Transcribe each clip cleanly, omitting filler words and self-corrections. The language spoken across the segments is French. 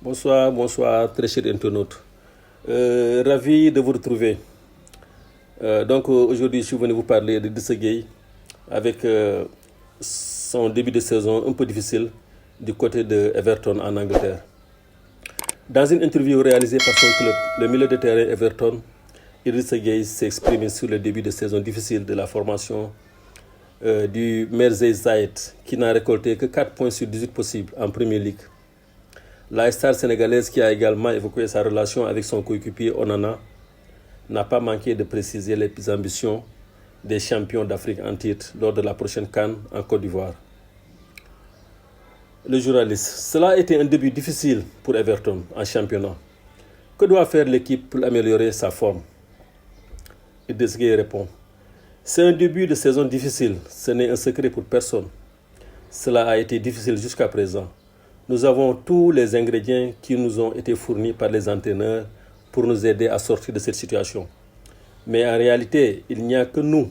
Bonsoir, bonsoir, très chers internautes. Ravi de vous retrouver. Aujourd'hui, je suis venu vous parler de Idrissa Gueye avec son début de saison un peu difficile du côté de Everton en Angleterre. Dans une interview réalisée par son club, le milieu de terrain Everton, Idrissa Gueye s'est exprimé sur le début de saison difficile de la formation du Merseyside qui n'a récolté que 4 points sur 18 possibles en Premier League. La star sénégalaise qui a également évoqué sa relation avec son coéquipier Onana n'a pas manqué de préciser les ambitions des champions d'Afrique en titre lors de la prochaine CAN en Côte d'Ivoire. Le journaliste, cela a été un début difficile pour Everton en championnat. Que doit faire l'équipe pour améliorer sa forme? Idrissa Gueye répond, c'est un début de saison difficile, ce n'est un secret pour personne. Cela a été difficile jusqu'à présent. Nous avons tous les ingrédients qui nous ont été fournis par les entraîneurs pour nous aider à sortir de cette situation. Mais en réalité, il n'y a que nous,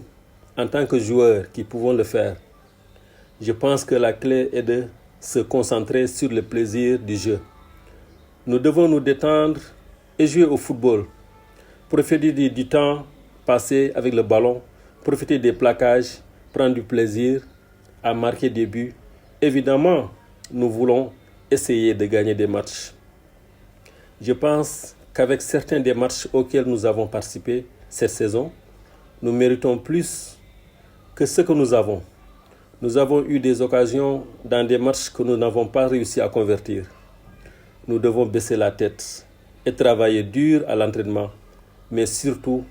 en tant que joueurs, qui pouvons le faire. Je pense que la clé est de se concentrer sur le plaisir du jeu. Nous devons nous détendre et jouer au football. Profiter du temps passé avec le ballon, profiter des plaquages, prendre du plaisir à marquer des buts. Évidemment, nous voulons essayer de gagner des matchs. Je pense qu'avec certains des matchs auxquels nous avons participé cette saison, nous méritons plus que ce que nous avons. Nous avons eu des occasions dans des matchs que nous n'avons pas réussi à convertir. Nous devons baisser la tête et travailler dur à l'entraînement, mais surtout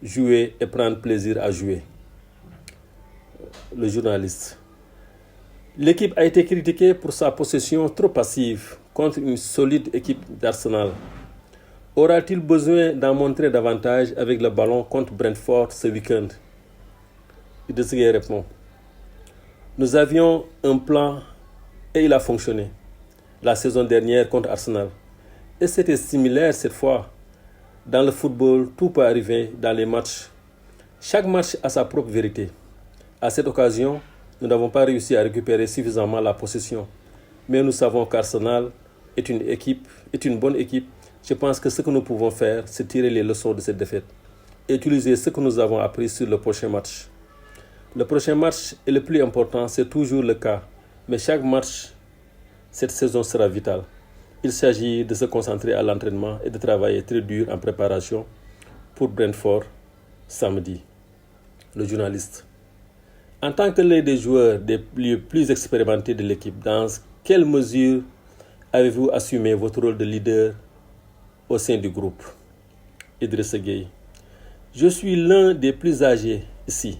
jouer et prendre plaisir à jouer. Le journaliste. L'équipe a été critiquée pour sa possession trop passive contre une solide équipe d'Arsenal. Aura-t-il besoin d'en montrer davantage avec le ballon contre Brentford ce week-end? Idrissa Gueye répond. Nous avions un plan et il a fonctionné la saison dernière contre Arsenal. Et c'était similaire cette fois. Dans le football, tout peut arriver dans les matchs. Chaque match a sa propre vérité. À cette occasion, nous n'avons pas réussi à récupérer suffisamment la possession. Mais nous savons qu'Arsenal est une bonne équipe. Je pense que ce que nous pouvons faire, c'est tirer les leçons de cette défaite et utiliser ce que nous avons appris sur le prochain match. Le prochain match est le plus important, c'est toujours le cas. Mais chaque match, cette saison sera vitale. Il s'agit de se concentrer à l'entraînement et de travailler très dur en préparation pour Brentford samedi. Le journaliste. En tant que l'un des joueurs les plus expérimentés de l'équipe, dans quelle mesure avez-vous assumé votre rôle de leader au sein du groupe? Idrissa Gueye. Je suis l'un des plus âgés ici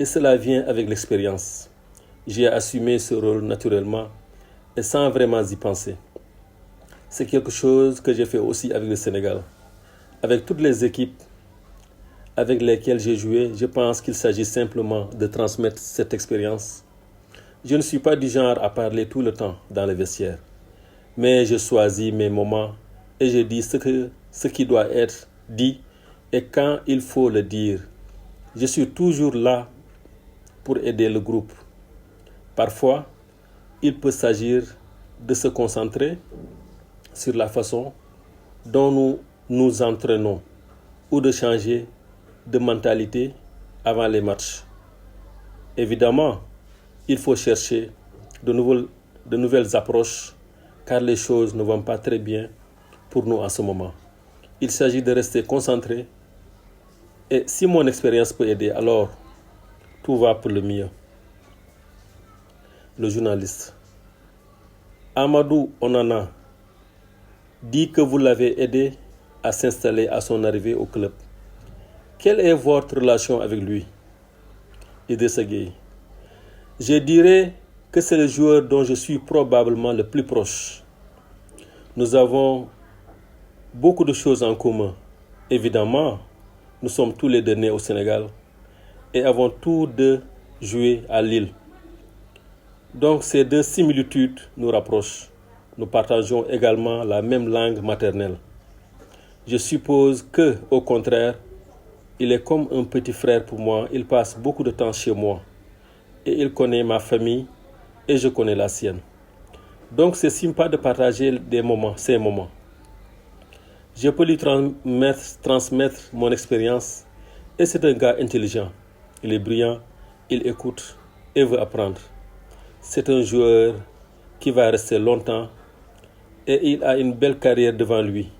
et cela vient avec l'expérience. J'ai assumé ce rôle naturellement et sans vraiment y penser. C'est quelque chose que j'ai fait aussi avec le Sénégal. Avec toutes les équipes avec lesquels j'ai joué, je pense qu'il s'agit simplement de transmettre cette expérience. Je ne suis pas du genre à parler tout le temps dans le vestiaire, mais je choisis mes moments et je dis ce qui doit être dit et quand il faut le dire. Je suis toujours là pour aider le groupe. Parfois, il peut s'agir de se concentrer sur la façon dont nous nous entraînons ou de changer de mentalité avant les matchs. Évidemment, il faut chercher de nouvelles approches car les choses ne vont pas très bien pour nous en ce moment. Il s'agit de rester concentré et si mon expérience peut aider, alors tout va pour le mieux. Le journaliste. Amadou Onana dit que vous l'avez aidé à s'installer à son arrivée au club. Quelle est votre relation avec lui? Idrissa Gueye. Je dirais que c'est le joueur dont je suis probablement le plus proche. Nous avons beaucoup de choses en commun. Évidemment, nous sommes tous les deux nés au Sénégal et avons tous deux joué à Lille. Donc ces deux similitudes nous rapprochent. Nous partageons également la même langue maternelle. Je suppose que, au contraire, il est comme un petit frère pour moi. Il passe beaucoup de temps chez moi et il connaît ma famille et je connais la sienne. Donc c'est sympa de partager ces moments. Je peux lui transmettre mon expérience et c'est un gars intelligent. Il est brillant, il écoute et veut apprendre. C'est un joueur qui va rester longtemps et il a une belle carrière devant lui.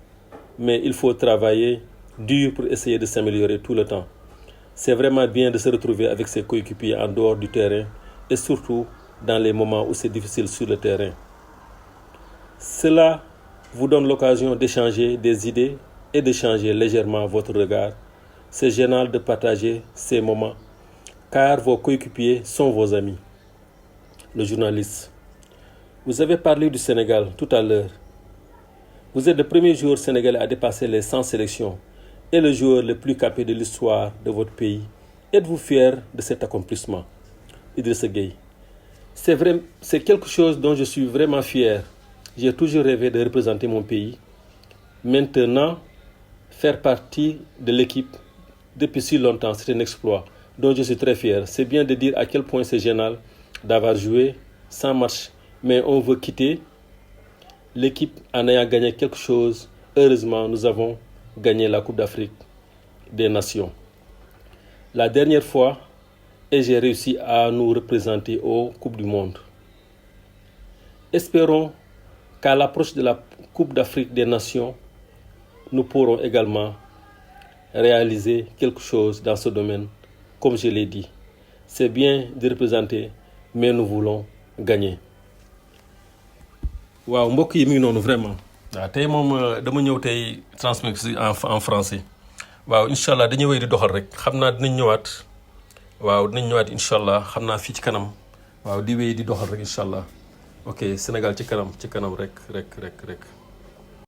Mais il faut travailler dur pour essayer de s'améliorer tout le temps. C'est vraiment bien de se retrouver avec ses coéquipiers en dehors du terrain et surtout dans les moments où c'est difficile sur le terrain. Cela vous donne l'occasion d'échanger des idées et de changer légèrement votre regard. C'est génial de partager ces moments car vos coéquipiers sont vos amis. Le journaliste. Vous avez parlé du Sénégal tout à l'heure. Vous êtes le premier joueur sénégalais à dépasser les 100 sélections et le joueur le plus capé de l'histoire de votre pays. Êtes-vous fier de cet accomplissement? Idrissa Gueye. C'est quelque chose dont je suis vraiment fier. J'ai toujours rêvé de représenter mon pays. Maintenant, faire partie de l'équipe depuis si longtemps, c'est un exploit dont je suis très fier. C'est bien de dire à quel point c'est génial d'avoir joué 100 matchs, mais on veut quitter l'équipe en ayant gagné quelque chose. Heureusement, nous avons gagné la Coupe d'Afrique des Nations. La dernière fois, et j'ai réussi à nous représenter aux Coupes du Monde. Espérons qu'à l'approche de la Coupe d'Afrique des Nations, nous pourrons également réaliser quelque chose dans ce domaine. Comme je l'ai dit, c'est bien de représenter, mais nous voulons gagner. waaw mbokk yi mi ngi noonu vraiment. waaw tey moom dama ñëw tey transmettre en français. waaw incha allah dañuy wéy di doxal rek xam naa dinañ ñëwaat. waaw dinañ ñëwaat incha allah xam naa fii ci kanam. waaw di wéy di doxal rek incha allah. ok Sénégal ci kanam rek.